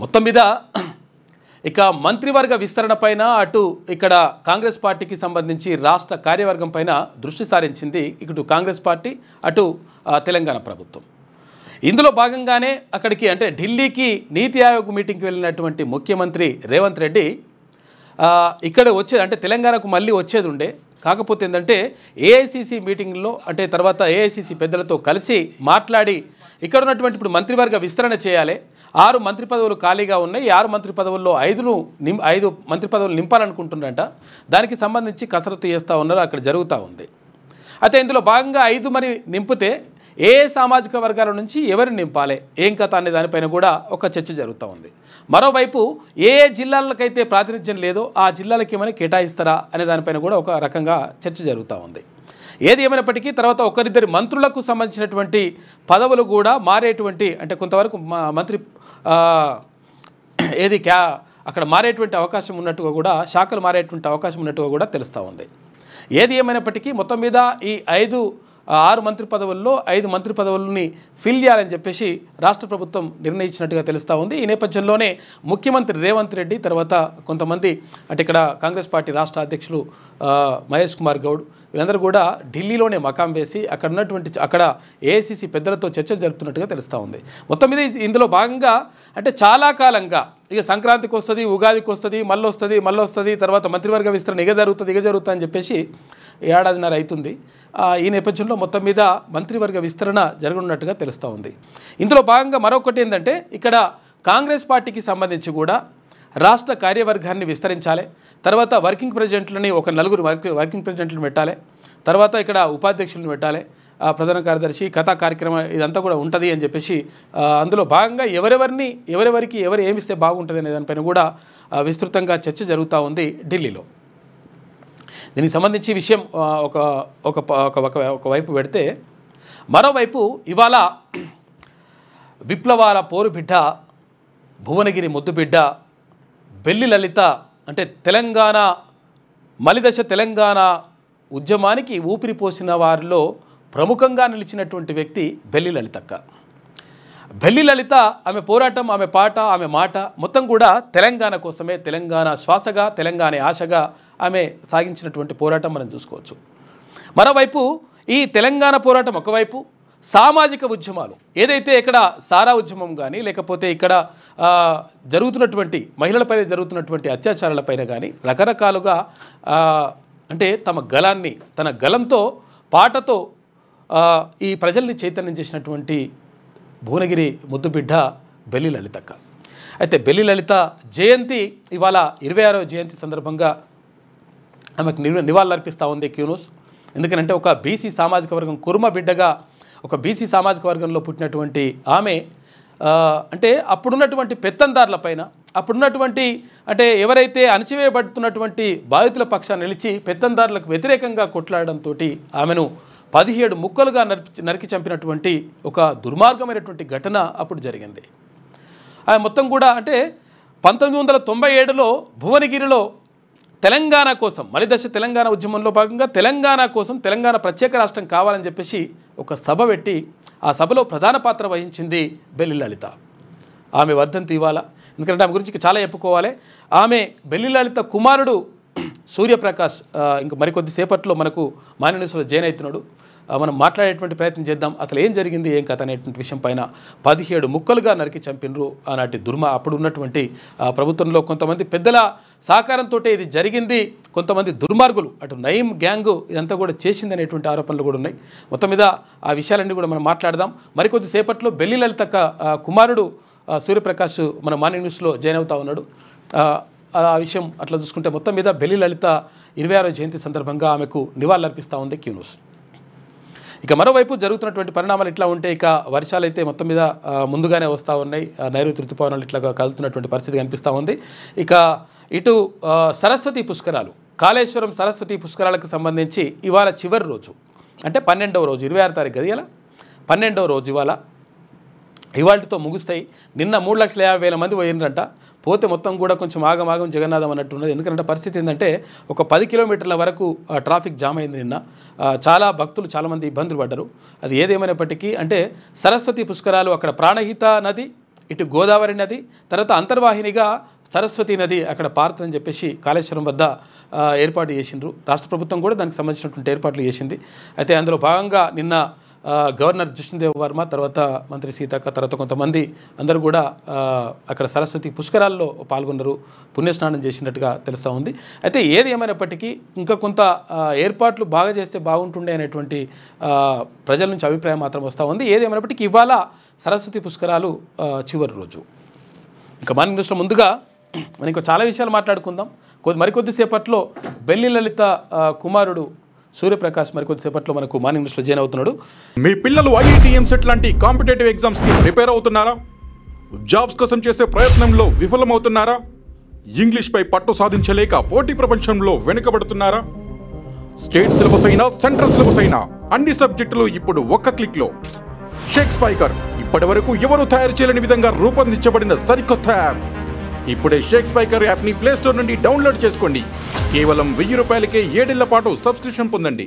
మొత్తం మీద ఇక మంత్రివర్గ విస్తరణ పైన అటు ఇక్కడ కాంగ్రెస్ పార్టీకి సంబంధించి రాష్ట్ర కార్యవర్గం పైన దృష్టి సారించింది ఇటు కాంగ్రెస్ పార్టీ అటు తెలంగాణ ప్రభుత్వం. ఇందులో భాగంగానే అక్కడికి అంటే ఢిల్లీకి నీతి ఆయోగ్ మీటింగ్కి వెళ్ళినటువంటి ముఖ్యమంత్రి రేవంత్ రెడ్డి ఇక్కడ వచ్చేది అంటే తెలంగాణకు మళ్ళీ వచ్చేది ఉండే. కాకపోతే ఏంటంటే ఏఐసిసి మీటింగ్లో అంటే తర్వాత ఏఐసిసి పెద్దలతో కలిసి మాట్లాడి ఇక్కడ ఉన్నటువంటి ఇప్పుడు మంత్రివర్గ విస్తరణ చేయాలి, 6 మంత్రి పదవులు ఖాళీగా ఉన్నాయి, 6 మంత్రి పదవుల్లో 5 మంత్రి పదవులు నింపాలనుకుంటున్నారంట. దానికి సంబంధించి కసరత్తు చేస్తూ ఉన్నారు, అక్కడ జరుగుతూ ఉంది. అయితే ఇందులో భాగంగా 5 మరి నింపితే ఏ సామాజిక వర్గాల నుంచి ఎవరిని నింపాలి ఏం కథ అనే దానిపైన కూడా ఒక చర్చ జరుగుతూ ఉంది. మరోవైపు ఏ జిల్లాలకైతే ప్రాతినిధ్యం లేదో ఆ జిల్లాలకి ఏమైనా కేటాయిస్తారా అనే దానిపైన కూడా ఒక రకంగా చర్చ జరుగుతూ ఉంది. ఏది ఏమైనప్పటికీ తర్వాత ఒకరిద్దరి మంత్రులకు సంబంధించినటువంటి పదవులు కూడా మారేటువంటి అంటే కొంతవరకు మంత్రి అక్కడ మారేటువంటి అవకాశం ఉన్నట్టుగా కూడా శాఖలు మారేటువంటి అవకాశం ఉన్నట్టుగా కూడా తెలుస్తూ ఉంది. ఏది ఏమైనప్పటికీ మొత్తం మీద ఈ 6 మంత్రి పదవుల్లో 5 మంత్రి పదవులని ఫిల్ చేయాలని చెప్పేసి రాష్ట్ర ప్రభుత్వం నిర్ణయించినట్టుగా తెలుస్తూ ఉంది. ఈ నేపథ్యంలోనే ముఖ్యమంత్రి రేవంత్ రెడ్డి తర్వాత కొంతమంది అంటే ఇక్కడ కాంగ్రెస్ పార్టీ రాష్ట్ర అధ్యక్షులు మహేష్ కుమార్ గౌడ్ వీళ్ళందరూ కూడా ఢిల్లీలోనే మకాం వేసి అక్కడ ఏఐసిసి పెద్దలతో చర్చలు జరుపుతున్నట్టుగా తెలుస్తూ ఉంది. మొత్తం మీద ఇందులో భాగంగా అంటే చాలా కాలంగా ఇక సంక్రాంతికి వస్తుంది, ఉగాదికి వస్తుంది, మళ్ళీ వస్తుంది తర్వాత మంత్రివర్గ విస్తరణ ఇక జరుగుతుంది అని చెప్పేసి ఏడాదిన్నర అవుతుంది. ఈ నేపథ్యంలో మొత్తం మీద మంత్రివర్గ విస్తరణ జరగనున్నట్టుగా తెలుస్తూ ఉంది. ఇందులో భాగంగా మరొకటి ఏంటంటే ఇక్కడ కాంగ్రెస్ పార్టీకి సంబంధించి కూడా రాష్ట్ర కార్యవర్గాన్ని విస్తరించాలి, తర్వాత వర్కింగ్ ప్రెసిడెంట్లని ఒక 4 వర్కింగ్ ప్రెసిడెంట్లను పెట్టాలి, తర్వాత ఇక్కడ ఉపాధ్యక్షులను పెట్టాలి, ప్రధాన కార్యదర్శి కథా కార్యక్రమం ఇదంతా కూడా ఉంటుంది అని చెప్పేసి అందులో భాగంగా ఎవరెవరికి ఏమిస్తే బాగుంటుంది అనే దానిపైన కూడా విస్తృతంగా చర్చ జరుగుతూ ఉంది ఢిల్లీలో. దీనికి సంబంధించి విషయం ఒకవైపు పెడితే మరోవైపు ఇవాళ విప్లవాల పోరు బిడ్డ భువనగిరి ముద్దు బిడ్డ బెల్లి లలిత అంటే మలిదశ తెలంగాణ ఉద్యమానికి ఊపిరి పోసిన వారిలో ప్రముఖంగా నిలిచినటువంటి వ్యక్తి బెల్లి లలితక్క. బెల్లి లలిత ఆమె పోరాటం, ఆమె పాట, ఆమె మాట మొత్తం కూడా తెలంగాణ కోసమే, తెలంగాణ శ్వాసగా, తెలంగాణ ఆశగా ఆమె సాగించినటువంటి పోరాటం మనం చూసుకోవచ్చు. మరోవైపు ఈ తెలంగాణ పోరాటం ఒకవైపు, సామాజిక ఉద్యమాలు ఏదైతే ఇక్కడ సారా ఉద్యమం కానీ లేకపోతే ఇక్కడ జరుగుతున్నటువంటి మహిళలపైన జరుగుతున్నటువంటి అత్యాచారాలపైన కానీ రకరకాలుగా అంటే తన గలంతో పాటతో ఈ ప్రజల్ని చైతన్యం చేసినటువంటి భువనగిరి ముద్దుబిడ్డ బెల్లి లలితక్క. అయితే బెల్లి లలిత జయంతి ఇవాళ 26వ జయంతి సందర్భంగా ఆమెకు నివాళులర్పిస్తూ ఉంది క్యూన్యూస్. ఎందుకంటే ఒక బీసీ సామాజిక వర్గం కుర్మ బిడ్డగా ఒక బీసీ సామాజిక వర్గంలో పుట్టినటువంటి ఆమె అంటే అప్పుడున్నటువంటి పెత్తందారులపైన అప్పుడున్నటువంటి అంటే ఎవరైతే అణచివేయబడుతున్నటువంటి బాధితుల పక్షాన్ని నిలిచి పెత్తందారులకు వ్యతిరేకంగా కొట్లాడడంతో ఆమెను 17 ముక్కలుగా నరికి చంపినటువంటి ఒక దుర్మార్గమైనటువంటి ఘటన అప్పుడు జరిగింది. ఆమె మొత్తం కూడా అంటే 1997లో భువనగిరిలో తెలంగాణ కోసం మలిదశ తెలంగాణ ఉద్యమంలో భాగంగా తెలంగాణ కోసం తెలంగాణ ప్రత్యేక రాష్ట్రం కావాలని చెప్పేసి ఒక సభ పెట్టి ఆ సభలో ప్రధాన పాత్ర వహించింది బెల్లి లలిత. ఆమె వర్ధంతి ఇవాళ, ఎందుకంటే ఆమె గురించి చాలా చెప్పుకోవాలి. ఆమె బెల్లి లలిత కుమారుడు సూర్యప్రకాష్ ఇంకా మరికొద్ది సేపట్లో మనకు మాన్య న్యూస్లో జాయిన్ అవుతున్నాడు. మనం మాట్లాడేటువంటి ప్రయత్నం చేద్దాం. అసలు ఏం జరిగింది ఏం కథ అనేటువంటి విషయం పైన 17 ముక్కలుగా నరికి చంపినరు ఆనాటి అప్పుడు ఉన్నటువంటి ప్రభుత్వంలో కొంతమంది పెద్దల సహకారంతో ఇది జరిగింది. కొంతమంది దుర్మార్గులు అటు నయీం గ్యాంగు ఇదంతా కూడా చేసింది అనేటువంటి ఆరోపణలు కూడా ఉన్నాయి. మొత్తం మీద ఆ విషయాలన్నీ కూడా మనం మాట్లాడదాం. మరికొద్ది సేపట్లో బెల్లి లలిత కుమారుడు సూర్యప్రకాష్ మన మాన్య న్యూస్లో జాయిన్ అవుతా ఉన్నాడు. ఆ విషయం అట్లా చూసుకుంటే మొత్తం మీద బెల్లి లలిత 26వ జయంతి సందర్భంగా ఆమెకు నివాళులర్పిస్తూ ఉంది క్యూన్యూస్. ఇక మరోవైపు జరుగుతున్నటువంటి పరిణామాలు ఇట్లా ఉంటే ఇక వర్షాలు అయితే మొత్తం మీద ముందుగానే వస్తూ ఉన్నాయి. నైరుతి ఋతుపవనాలు ఇట్లా కలుగుతున్నటువంటి పరిస్థితి కనిపిస్తూ ఉంది. ఇక ఇటు సరస్వతి పుష్కరాలు, కాళేశ్వరం సరస్వతి పుష్కరాలకు సంబంధించి ఇవాళ చివరి రోజు అంటే 12వ రోజు, 26 తారీఖు కదా, ఇలా 12వ రోజు ఇవాళతో ముగుస్తాయి. నిన్న 3,50,000 మంది పోయినరంట. పోతే మొత్తం కూడా కొంచెం ఆగమాగం జగన్నాథం అన్నట్టున్నది. ఎందుకంటే పరిస్థితి ఏంటంటే ఒక 10 కిలోమీటర్ల వరకు ట్రాఫిక్ జామ్ అయింది నిన్న. చాలా భక్తులు చాలామంది ఇబ్బందులు పడ్డారు. అది ఏదేమైనప్పటికీ అంటే సరస్వతి పుష్కరాలు అక్కడ ప్రాణహిత నది ఇటు గోదావరి నది, తర్వాత అంతర్వాహినిగా సరస్వతి నది అక్కడ పారుతుందని చెప్పేసి కాళేశ్వరం వద్ద ఏర్పాటు చేసిండ్రు. రాష్ట్ర ప్రభుత్వం కూడా దానికి సంబంధించినటువంటి ఏర్పాట్లు చేసింది. అయితే అందులో భాగంగా నిన్న గవర్నర్ జిష్ణుదేవ్ వర్మ, తర్వాత మంత్రి సీతక్క, తర్వాత కొంతమంది అందరూ కూడా అక్కడ సరస్వతి పుష్కరాల్లో పాల్గొన్నారు, పుణ్యస్నానం చేసినట్టుగా తెలుస్తూ ఉంది. అయితే ఏది ఏమైనప్పటికీ ఇంకా కొంత ఏర్పాట్లు బాగా చేస్తే బాగుంటుండే అనేటువంటి ప్రజల నుంచి అభిప్రాయం మాత్రం వస్తూ ఉంది. ఏది ఏమైనప్పటికీ ఇవాళ సరస్వతి పుష్కరాలు చివరి రోజు. ఇంకా మార్నింగ్ న్యూస్లో ముందుగా మనం ఇంకా చాలా విషయాలు మాట్లాడుకుందాం. మరికొద్దిసేపట్లో బెల్లి లలిత కుమారుడు సూర్యప్రకాష్ మరికొద్దిసేపట్లో మనకు మార్నింగ్ న్యూస్లో జాయిన్ అవుతున్నాడు. మీ పిల్లలు ఐఐటి, ఎంసెట్ లాంటి కాంపిటేటివ్ ఎగ్జామ్స్కి ప్రిపేర్ అవుతున్నారా? జాబ్స్ కోసం చేసే ప్రయత్నంలో విఫలమవుతున్నారా? ఇంగ్లీష్పై పట్టు సాధించలేక పోటీ ప్రపంచంలో వెనుకబడుతున్నారా? స్టేట్ సిలబస్ అయినా సెంట్రల్ సిలబస్ అయినా అన్ని సబ్జెక్టులు ఇప్పుడు ఒక్క క్లిక్లో. షేక్ స్పైకర్ ఇప్పటి వరకు ఎవరు తయారు చేయలేని విధంగా రూపొందించబడిన సరికొత్త యాప్. ఇప్పుడే షేక్ స్పైకర్ యాప్ని ప్లేస్టోర్ నుండి డౌన్లోడ్ చేసుకోండి. కేవలం 1000 రూపాయలకే 7 ఏళ్ల పాటు సబ్స్క్రిప్షన్ పొందండి.